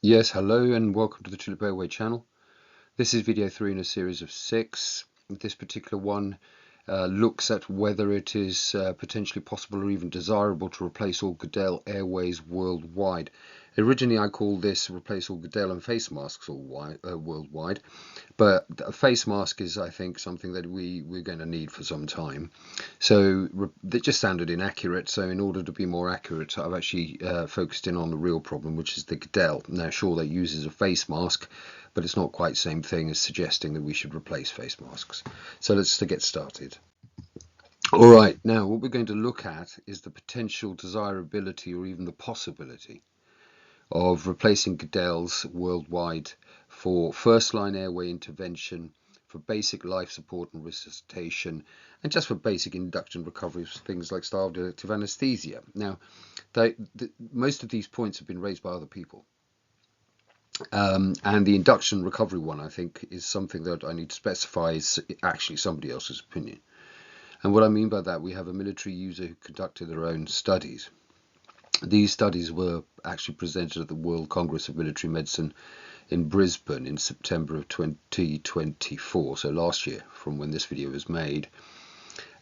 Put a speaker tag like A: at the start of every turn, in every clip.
A: Yes, hello and welcome to the Tulip Airway channel. This is video 3 in a series of 6. This particular one looks at whether it is potentially possible or even desirable to replace all Guedel Airways worldwide. Originally I called this replace all Guedel and face masks worldwide, but a face mask is, I think, something that we're going to need for some time. So they just sounded inaccurate, so in order to be more accurate I've actually focused in on the real problem, which is the Guedel. Now sure, that uses a face mask, but it's not quite the same thing as suggesting that we should replace face masks. So let's get started. Alright, now what we're going to look at is the potential desirability or even the possibility of replacing Guedels worldwide for first-line airway intervention, for basic life support and resuscitation, and just for basic induction recovery for things like starved elective anaesthesia. Now, most of these points have been raised by other people. And the induction recovery one, I think, is something that I need to specify is actually somebody else's opinion. And what I mean by that, we have a military user who conducted their own studies. These studies were actually presented at the World Congress of Military Medicine in Brisbane in September of 2024, so last year from when this video was made.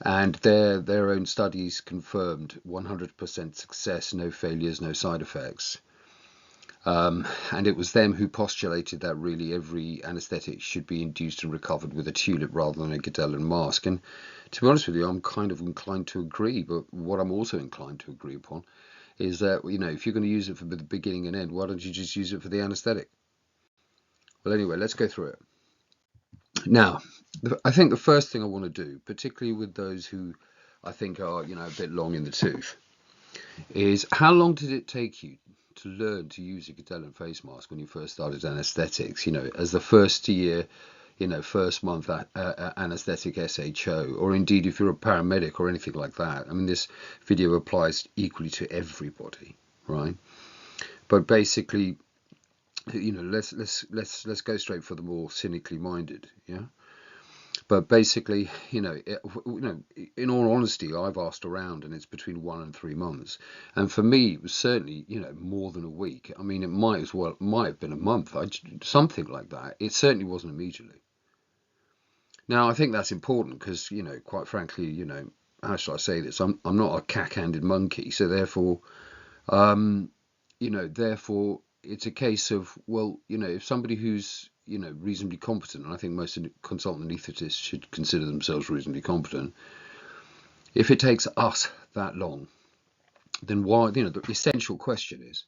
A: And their own studies confirmed 100% success, no failures, no side effects. And it was them who postulated that really every anaesthetic should be induced and recovered with a Tulip rather than a Guedel mask. And to be honest with you, I'm kind of inclined to agree, but what I'm also inclined to agree upon is that, you know, if you're going to use it for the beginning and end, why don't you just use it for the anaesthetic? Well, anyway, let's go through it. Now, I think the first thing I want to do, particularly with those who I think are, you know, a bit long in the tooth, is how long did it take you to learn to use a Guedel face mask when you first started anaesthetics? You know, as the first year, you know, first month anaesthetic SHO, or indeed if you're a paramedic or anything like that. I mean, this video applies equally to everybody, right? But basically, you know, let's go straight for the more cynically minded, yeah. But basically, you know, in all honesty, I've asked around, and it's between 1 and 3 months. And for me, it was certainly, you know, more than a week. I mean, it might have been a month, something like that. It certainly wasn't immediately. Now, I think that's important because, you know, quite frankly, you know, how shall I say this? I'm not a cack-handed monkey, so therefore, you know, therefore it's a case of, well, you know, if somebody who's, you know, reasonably competent, and I think most consultant anaesthetists should consider themselves reasonably competent, if it takes us that long, then why, you know, the essential question is,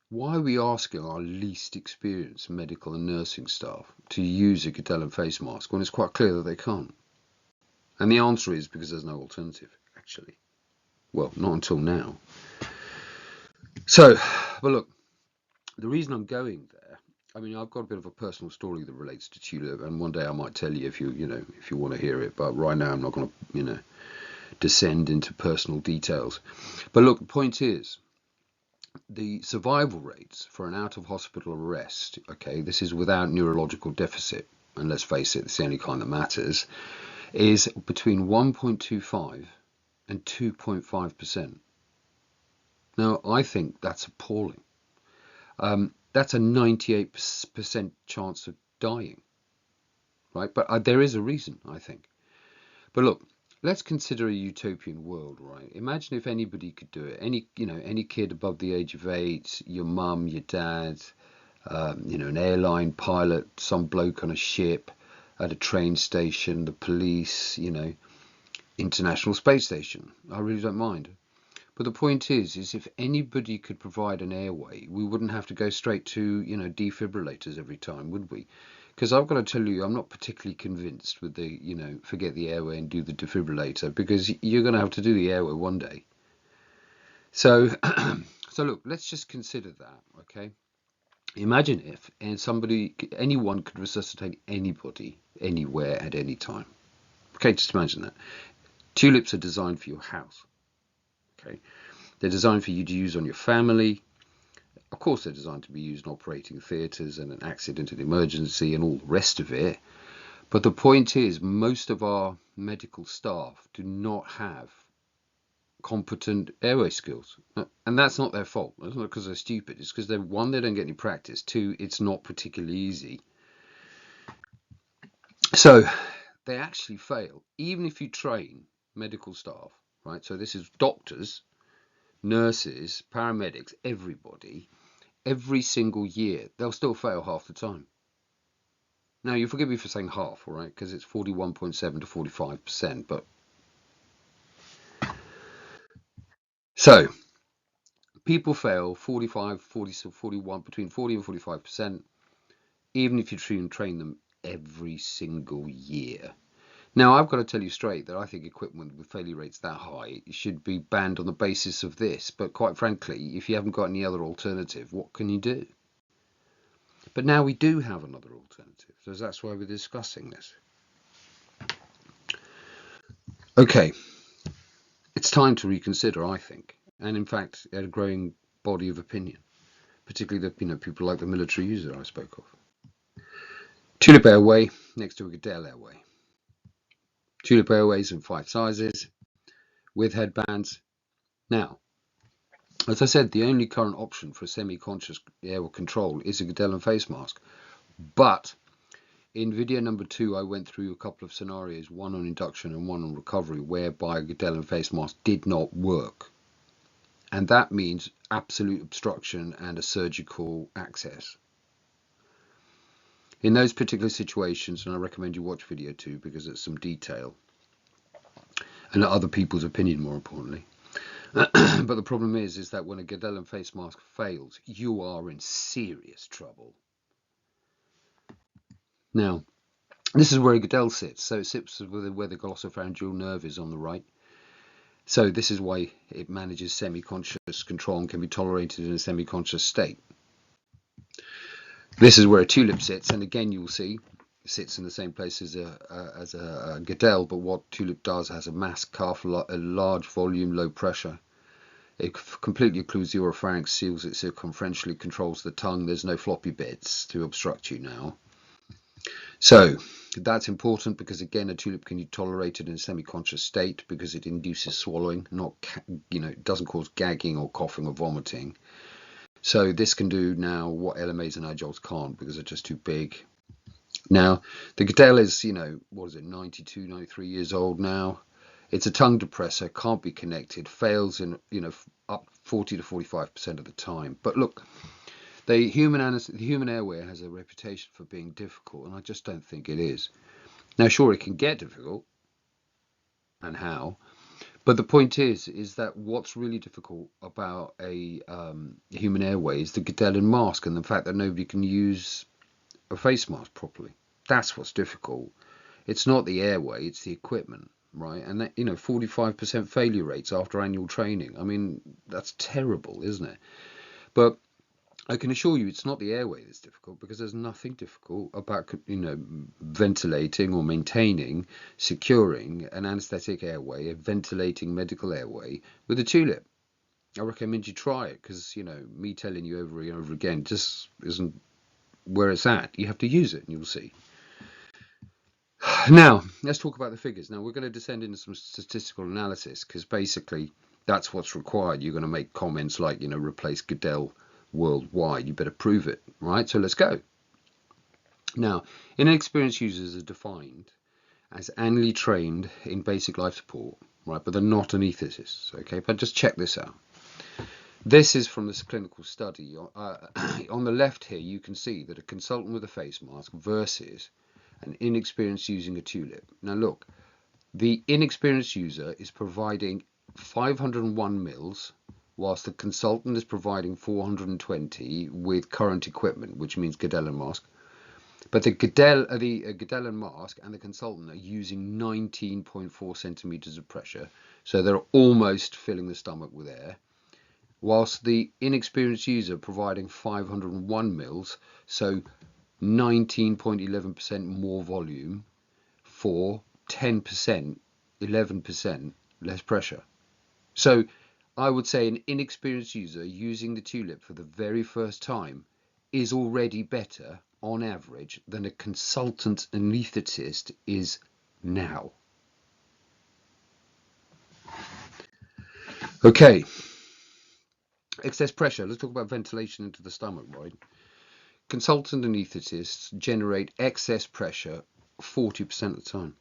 A: why are we asking our least experienced medical and nursing staff to use a Guedel face mask when it's quite clear that they can't? And the answer is because there's no alternative, actually. Well, not until now. So, well, look, the reason I'm going there, I mean, I've got a bit of a personal story that relates to Tulip, and one day I might tell you if you want to hear it. But right now, I'm not going to, you know, descend into personal details. But look, the point is, the survival rates for an out-of-hospital arrest, okay, this is without neurological deficit, and let's face it, it's the only kind that matters, is between 1.25 and 2.5%. Now, I think that's appalling. That's a 98% chance of dying, right? But there is a reason, I think. But look, let's consider a utopian world, right? Imagine if anybody could do it. Any kid above the age of 8, your mum, your dad, you know, an airline pilot, some bloke on a ship, at a train station, the police, you know, International Space Station. I really don't mind. But the point is if anybody could provide an airway, we wouldn't have to go straight to, you know, defibrillators every time, would we? Because I've got to tell you, I'm not particularly convinced with the, you know, forget the airway and do the defibrillator, because you're going to have to do the airway one day. So, so look, let's just consider that, okay? Imagine if anyone could resuscitate anybody, anywhere, at any time. Okay, just imagine that. Tulips are designed for your house. Okay, they're designed for you to use on your family. Of course, they're designed to be used in operating theatres and an accident and emergency and all the rest of it. But the point is, most of our medical staff do not have competent airway skills. And that's not their fault. That's not because they're stupid. It's because one, they don't get any practice. Two, it's not particularly easy. So they actually fail, even if you train medical staff, right? So this is doctors, nurses, paramedics, everybody. Every single year, they'll still fail half the time. Now, you forgive me for saying half, all right, because it's 41.7 to 45%, but so people fail 45, 40, 41, between 40 and 45%, even if you train them every single year. Now, I've got to tell you straight that I think equipment with failure rates that high should be banned on the basis of this, but quite frankly, if you haven't got any other alternative, what can you do? But now we do have another alternative, so that's why we're discussing this. Okay, it's time to reconsider, I think, and in fact, a growing body of opinion, particularly the people like the military user I spoke of. Tulip Airway next to a Guedel Airway. Tulip Airways in 5 sizes with headbands. Now, as I said, the only current option for semi-conscious air control is a Guedel and face mask. But in video number 2, I went through a couple of scenarios, one on induction and one on recovery, whereby a Guedel and face mask did not work. And that means absolute obstruction and a surgical access. In those particular situations, and I recommend you watch video 2 because it's some detail, and other people's opinion more importantly. But the problem is that when a Guedel and face mask fails, you are in serious trouble. Now, this is where a Guedel sits. So it sits where the glossopharyngeal nerve is on the right. So this is why it manages semi-conscious control and can be tolerated in a semi-conscious state. This is where a Tulip sits, and again you will see it sits in the same place as a Guedel, but what Tulip does has a mask cuff, a large volume, low pressure. It completely occludes the oropharynx, seals it circumferentially, controls the tongue. There's no floppy bits to obstruct you now. So that's important because, again, a Tulip can be tolerated in a semi-conscious state because it induces swallowing, not, it doesn't cause gagging or coughing or vomiting. So this can do now what LMAs and IJOLs can't because they're just too big. Now, the Guedel is, 92, 93 years old now. It's a tongue depressor, can't be connected, fails in, up 40 to 45% of the time. But look, the human airway has a reputation for being difficult, and I just don't think it is. Now, sure, it can get difficult, and how? But the point is that what's really difficult about a human airway is the Guedel mask and the fact that nobody can use a face mask properly. That's what's difficult. It's not the airway, it's the equipment. Right, and that, 45% failure rates after annual training. I mean, that's terrible, isn't it? But I can assure you it's not the airway that's difficult, because there's nothing difficult about, ventilating or maintaining, securing an anaesthetic airway, a ventilating medical airway with a Tulip. I recommend you try it, because, me telling you over and over again just isn't where it's at. You have to use it and you'll see. Now, let's talk about the figures. Now, we're going to descend into some statistical analysis because basically that's what's required. You're going to make comments like, replace Guedel worldwide. You better prove it, right? So let's go. Now, inexperienced users are defined as annually trained in basic life support, right? But they're not anaesthetists, okay? But just check this out. This is from this clinical study. On the left here, you can see that a consultant with a face mask versus an inexperienced using a Tulip. Now look, the inexperienced user is providing 501 mils, whilst the consultant is providing 420 with current equipment, which means Guedel mask. But the Guedel mask and the consultant are using 19.4 centimeters of pressure, so they're almost filling the stomach with air, whilst the inexperienced user providing 501 mils, so 19.11% more volume for 10%, 11% less pressure. So I would say an inexperienced user using the Tulip for the very first time is already better on average than a consultant anaesthetist is now. Okay, excess pressure. Let's talk about ventilation into the stomach, right? Consultant anaesthetists generate excess pressure 40% of the time.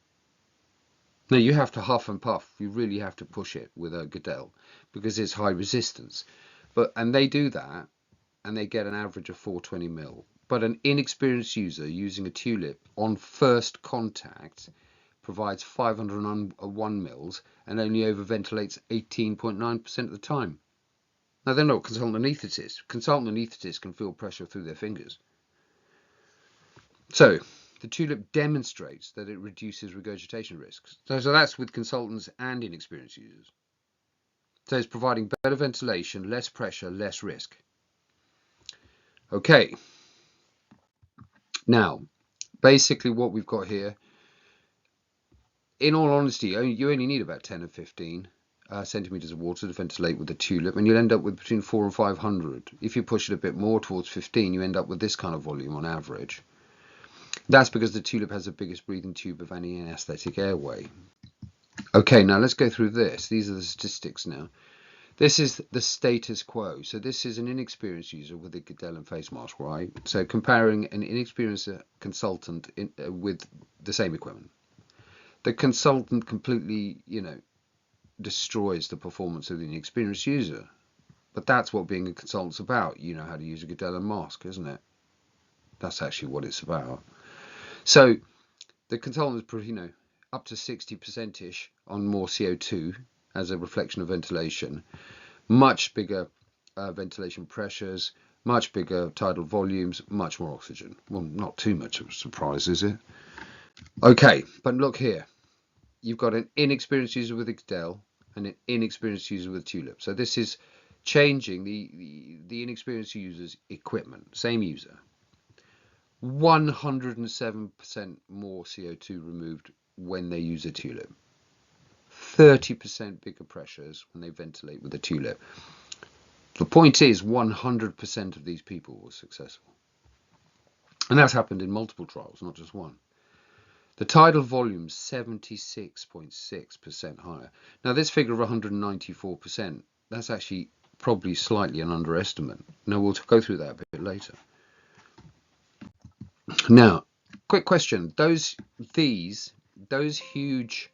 A: Now you have to huff and puff. You really have to push it with a Guedel because it's high resistance. And they do that, and they get an average of 420 mil. But an inexperienced user using a Tulip on first contact provides 501 mils and only overventilates 18.9% of the time. Now they're not consultant anaesthetists. Consultant anaesthetists can feel pressure through their fingers. So the Tulip demonstrates that it reduces regurgitation risks. So that's with consultants and inexperienced users. So it's providing better ventilation, less pressure, less risk. Okay. Now, basically what we've got here, in all honesty, you only need about 10 or 15 centimeters of water to ventilate with a Tulip, and you'll end up with between 400 and 500. If you push it a bit more towards 15, you end up with this kind of volume on average. That's because the Tulip has the biggest breathing tube of any anaesthetic airway. Okay, now let's go through this. These are the statistics now. This is the status quo. So this is an inexperienced user with a Guedel and Facemask, right? So comparing an inexperienced consultant with the same equipment. The consultant completely, destroys the performance of the inexperienced user. But that's what being a consultant's about. You know how to use a Guedel and mask, isn't it? That's actually what it's about. So the consultant is, up to 60%-ish on more CO2 as a reflection of ventilation, much bigger ventilation pressures, much bigger tidal volumes, much more oxygen. Well, not too much of a surprise, is it? Okay, but look here. You've got an inexperienced user with a Guedel and an inexperienced user with Tulip. So this is changing the inexperienced user's equipment. Same user. 107% more CO2 removed when they use a Tulip. 30% bigger pressures when they ventilate with a Tulip. The point is 100% of these people were successful. And that's happened in multiple trials, not just one. The tidal volume 76.6% higher. Now this figure of 194%, that's actually probably slightly an underestimate. Now we'll go through that a bit later. Now, quick question. Those huge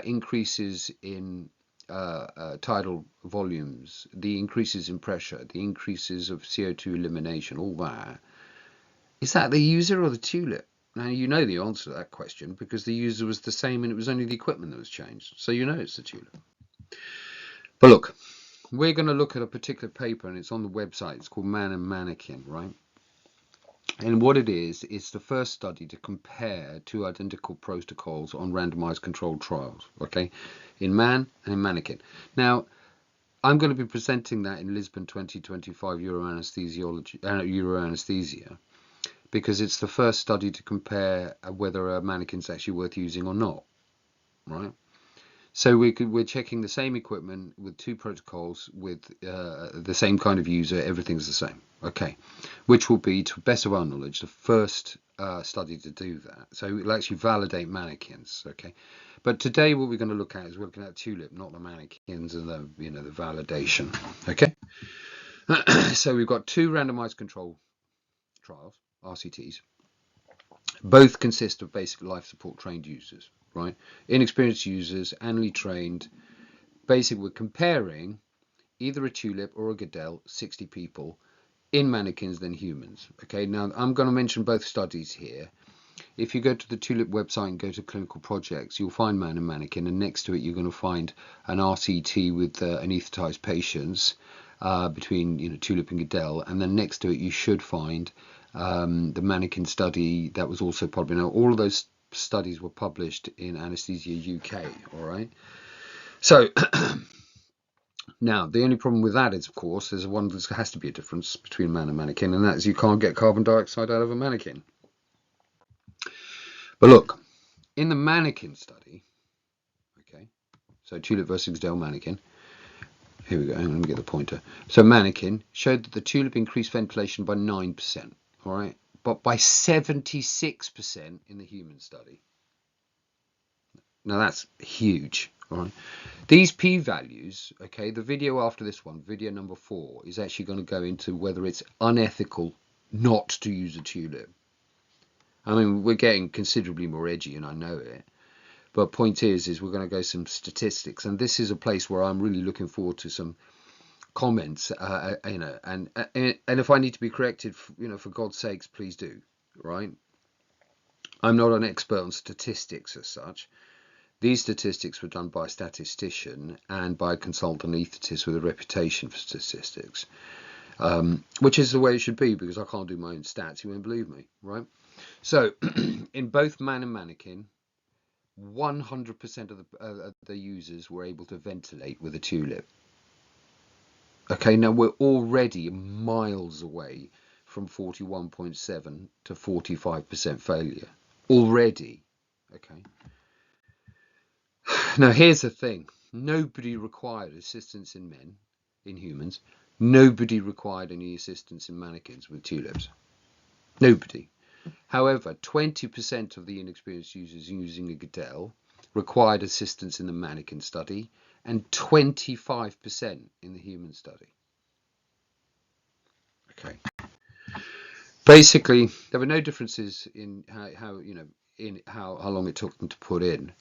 A: increases in tidal volumes, the increases in pressure, the increases of CO2 elimination, all that, is that the user or the Tulip? Now you know the answer to that question because the user was the same and it was only the equipment that was changed. So you know it's the Tulip. But look, we're going to look at a particular paper and it's on the website. It's called Man and Manikin, right? And what it is, it's the first study to compare two identical protocols on randomized controlled trials, okay, in man and in Manikin. Now, I'm going to be presenting that in Lisbon 2025 Euroanesthesia because it's the first study to compare whether a Manikin's actually worth using or not, right? So we're checking the same equipment with two protocols with the same kind of user, everything's the same, okay, which will be, to the best of our knowledge, the first study to do that. So it'll actually validate Manikins, okay. But today what we're going to look at is we're looking at Tulip, not the Manikins and the the validation, okay. So we've got two randomized control trials, RCTs. Both consist of basic life support trained users, right? Inexperienced users, annually trained. Basically, we're comparing either a Tulip or a Guedel, 60 people, in Manikins than humans. Okay, now I'm going to mention both studies here. If you go to the Tulip website and go to clinical projects, you'll find Man and Manikin, and next to it you're going to find an RCT with anaesthetized patients between Tulip and Guedel, and then next to it you should find the Manikin study that was also published. Now, all of those studies were published in Anaesthesia UK, all right? So, now, the only problem with that is, of course, there has to be a difference between man and Manikin, and that is you can't get carbon dioxide out of a Manikin. But look, in the Manikin study, okay, so Tulip versus Guedel Manikin, here we go, let me get the pointer. So Manikin showed that the Tulip increased ventilation by 9%. All right, but by 76% in the human study. Now that's huge. All right. These p-values, okay, the video after this one, video number 4, is actually going to go into whether it's unethical not to use a tulip. I mean, we're getting considerably more edgy, and I know it. But point is we're going to go some statistics, and this is a place where I'm really looking forward to some comments, and if I need to be corrected, for God's sakes, please do. Right? I'm not an expert on statistics as such. These statistics were done by a statistician and by a consultant anaesthetist with a reputation for statistics, which is the way it should be, because I can't do my own stats. You won't believe me, right? So, in both man and Manikin, 100% of the users were able to ventilate with a tulip. Okay, now we're already miles away from 41.7 to 45% failure. Already, okay. Now here's the thing. Nobody required assistance in men, in humans. Nobody required any assistance in mannequins with tulips. Nobody. However, 20% of the inexperienced users using a Guedel required assistance in the Manikin study and 25% in the human study. Okay. Basically, there were no differences in how long it took them to put in.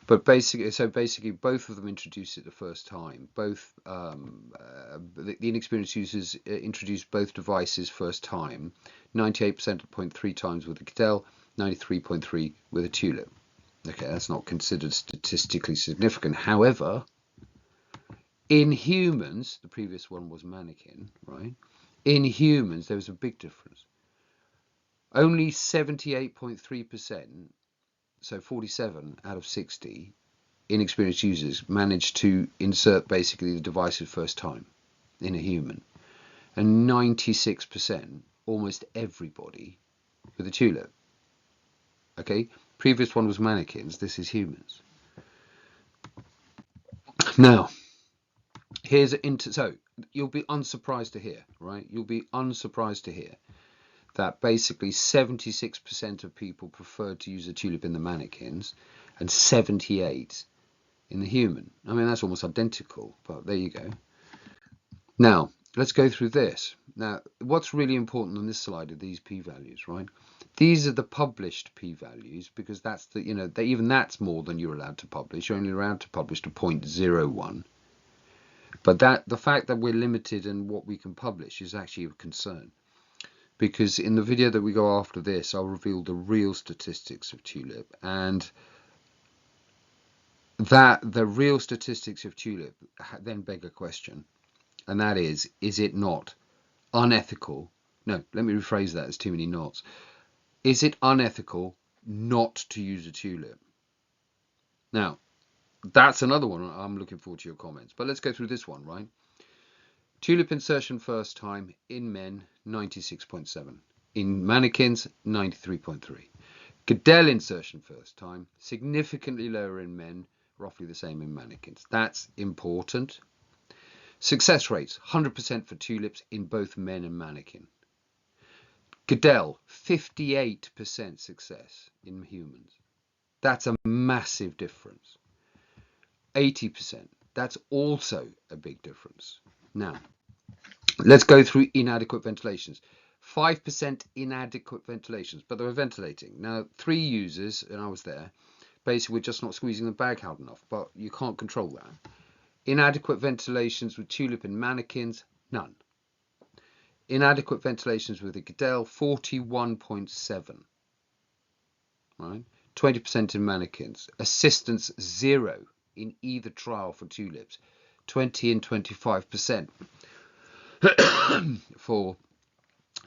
A: But basically, both of them introduced it the first time. Both the inexperienced users introduced both devices first time. 98% at 0.3 times with a Guedel, 93.3 with a tulip. Okay, that's not considered statistically significant. However, in humans, the previous one was Manikin, right? In humans, there was a big difference. Only 78.3%. So 47 out of 60 inexperienced users managed to insert basically the device for the first time in a human, and 96%, almost everybody, with a tulip. Okay, previous one was mannequins, this is humans. Now, here's so you'll be unsurprised to hear, right? You'll be unsurprised to hear that basically 76% of people preferred to use a tulip in the mannequins and 78% in the human. I mean, that's almost identical, but there you go. Now, let's go through this. Now, what's really important on this slide are these p-values, right? These are the published p-values, because that's the, even that's more than you're allowed to publish. You're only allowed to publish to 0.01. But the fact that we're limited in what we can publish is actually a concern. Because in the video that we go after this, I'll reveal the real statistics of tulip, and that the real statistics of tulip then beg a question, and that is it not unethical? No, let me rephrase that, there's too many nots. Is it unethical not to use a tulip? Now, that's another one. I'm looking forward to your comments, but let's go through this one, right? Tulip insertion first time in men, 96.7. In mannequins, 93.3. Guedel insertion first time, significantly lower in men, roughly the same in mannequins. That's important. Success rates, 100% for tulips in both men and mannequin. Guedel, 58% success in humans. That's a massive difference. 80%, that's also a big difference. Now, let's go through inadequate ventilations. 5% inadequate ventilations, but they were ventilating. Now, 3 users, and I was there, basically we're just not squeezing the bag hard enough, but you can't control that. Inadequate ventilations with tulip and mannequins, none. Inadequate ventilations with a Guedel, 41.7. Right? 20% in mannequins. Assistance, 0 in either trial for tulips. 20 and 25% for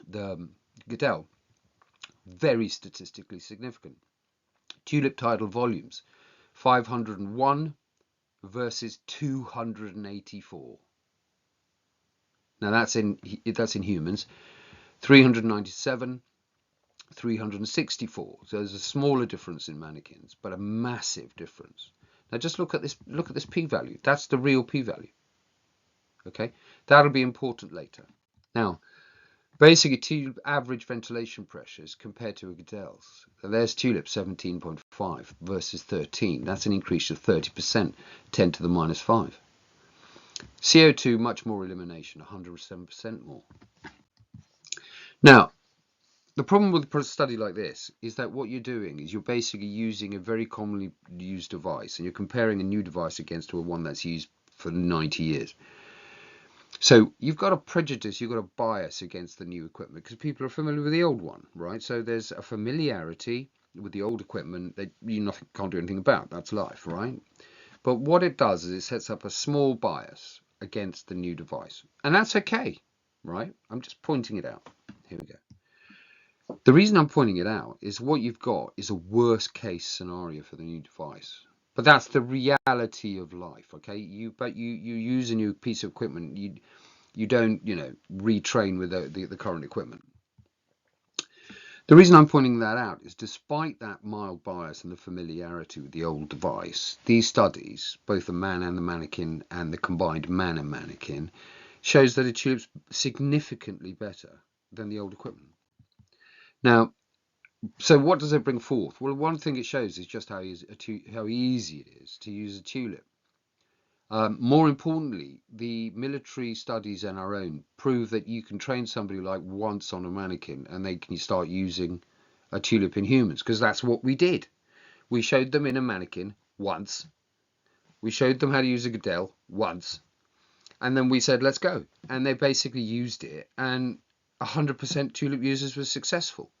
A: the Guedel. Very statistically significant. Tulip tidal volumes, 501 versus 284. Now that's in humans. 397, 364. So there's a smaller difference in mannequins, but a massive difference. Now just look at this p-value. That's the real p-value. Okay, that'll be important later. Now, Basically, Tulip average ventilation pressures compared to a Guedel's. So there's Tulip 17.5 versus 13. That's an increase of 30%, 10 to the minus 5. CO2, much more elimination, 107% more. Now, the problem with a study like this is that what you're doing is you're basically using a very commonly used device, and you're comparing a new device against one that's used for 90 years. So you've got a prejudice, you've got a bias against the new equipment because people are familiar with the old one, right? So there's a familiarity with the old equipment that you can't do anything about. That's life, right? But what it does is it sets up a small bias against the new device. And that's okay, right? I'm just pointing it out. Here we go. The reason I'm pointing it out is what you've got is a worst case scenario for the new device. But that's the reality of life, okay? You use a new piece of equipment. You don't, retrain with the current equipment. The reason I'm pointing that out is despite that mild bias and the familiarity with the old device, these studies, both the man and the Manikin and the combined man and Manikin, shows that a Tulip's significantly better than the old equipment. Now, so what does it bring forth? Well, one thing it shows is just how easy it is to use a Tulip. More importantly, the military studies and our own prove that you can train somebody like once on a Manikin and they can start using a Tulip in humans, because that's what we did. We showed them in a Manikin once. We showed them how to use a Guedel once. And then we said, let's go. And they basically used it, and 100% Tulip users were successful.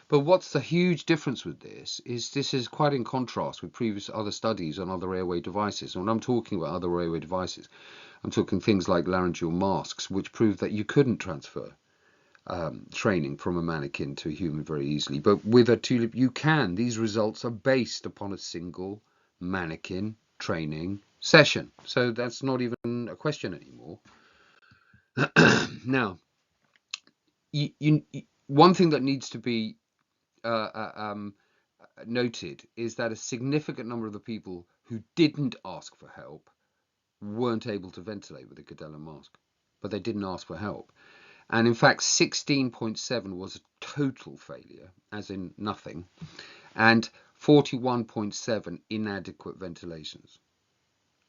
A: But what's the huge difference with this is quite in contrast with previous other studies on other airway devices. And when I'm talking about other airway devices, I'm talking things like laryngeal masks, which prove that you couldn't transfer training from a Manikin to a human very easily. But with a Tulip, you can. These results are based upon a single Manikin training session. So that's not even a question anymore. Now, one thing that needs to be noted is that a significant number of the people who didn't ask for help weren't able to ventilate with a Guedel mask, but they didn't ask for help. And in fact, 16.7 was a total failure, as in nothing, and 41.7 inadequate ventilations.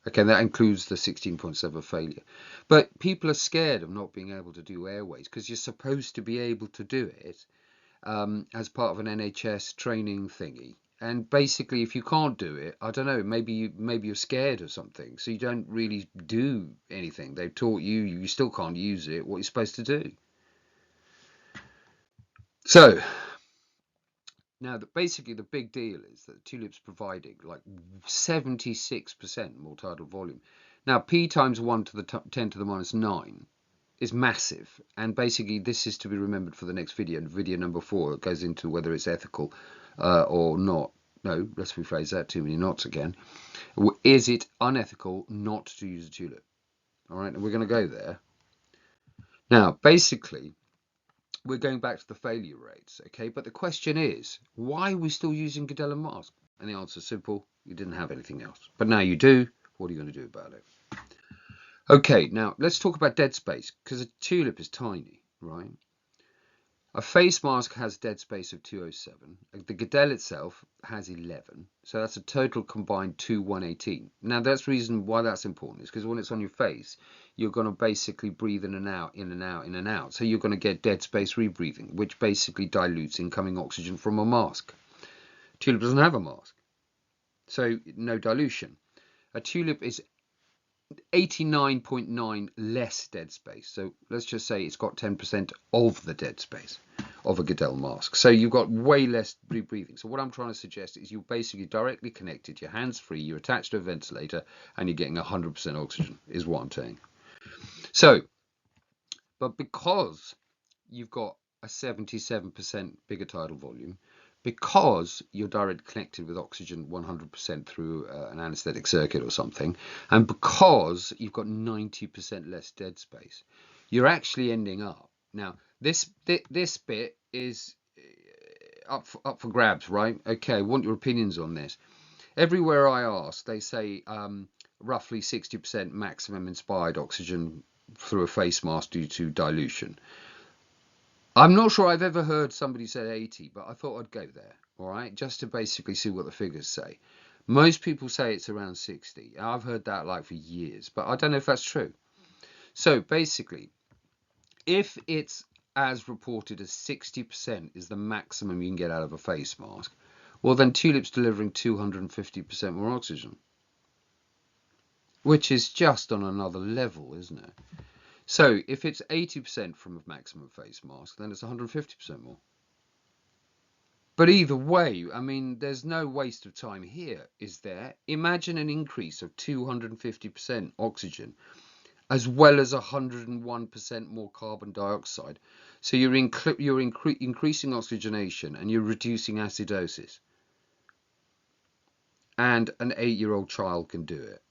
A: Okay, that includes the 16.7 failure. But people are scared of not being able to do airways because you're supposed to be able to do it as part of an NHS training thingy. And basically, if you can't do it, I don't know, maybe you're scared or something, so you don't really do anything. They've taught you, you still can't use it, what you're supposed to do. So now, basically, the big deal is that Tulip's providing like 76% more tidal volume. Now, P times 1 to the 10 to the minus 9 is massive, and basically this is to be remembered for the next video. Video number 4 it goes into whether it's ethical or not. No, let's rephrase that, too many knots again. Is it unethical not to use a Tulip? All right, and we're going to go there. Now, basically, we're going back to the failure rates, okay? But the question is, why are we still using Guedel mask? And the answer is simple: you didn't have anything else. But now you do. What are you going to do about it? Okay, now let's talk about dead space, because a Tulip is tiny, right? A face mask has dead space of 207. The Guedel itself has 11. So that's a total combined 118. Now that's the reason why that's important, is because when it's on your face, you're going to basically breathe in and out, in and out, in and out. So you're going to get dead space rebreathing, which basically dilutes incoming oxygen from a mask. Tulip doesn't have a mask, so no dilution. A Tulip is 89.9 less dead space. So let's just say it's got 10% of the dead space of a Guedel mask. So you've got way less rebreathing. So what I'm trying to suggest is you're basically directly connected, your hands free, you're attached to a ventilator, and you're getting 100% oxygen, is what I'm saying. So, but because you've got a 77% bigger tidal volume, because you're directly connected with oxygen 100% through an anaesthetic circuit or something, and because you've got 90% less dead space, you're actually ending up. Now, this bit is up for grabs, right? Okay, I want your opinions on this. Everywhere I ask, they say roughly 60% maximum inspired oxygen through a face mask due to dilution. I'm not sure I've ever heard somebody say 80, but I thought I'd go there, all right, just to basically see what the figures say. Most people say it's around 60. I've heard that like for years, but I don't know if that's true. So basically, if it's as reported as 60% is the maximum you can get out of a face mask, well then Tulip's delivering 250% more oxygen, which is just on another level, isn't it? So if it's 80% from a maximum face mask, then it's 150% more. But either way, I mean, there's no waste of time here, is there? Imagine an increase of 250% oxygen, as well as 101% more carbon dioxide. So you're increasing oxygenation and you're reducing acidosis. And an 8-year-old child can do it.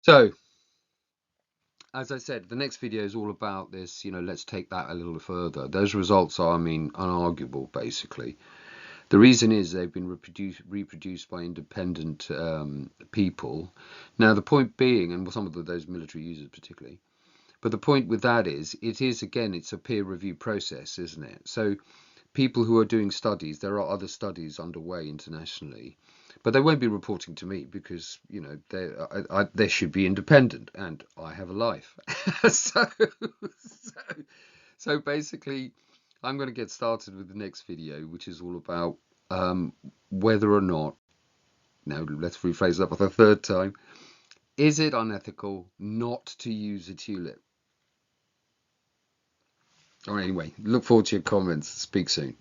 A: So, as I said, the next video is all about this, let's take that a little further. Those results are, unarguable, basically. The reason is they've been reproduced by independent people. Now, the point being, and some of those military users particularly, but the point with that is, it's a peer review process, isn't it? So people who are doing studies, there are other studies underway internationally, but they won't be reporting to me because, they should be independent, and I have a life. So basically, I'm going to get started with the next video, which is all about whether or not, now let's rephrase that for the third time, is it unethical not to use a tulip? Or anyway, look forward to your comments. Speak soon.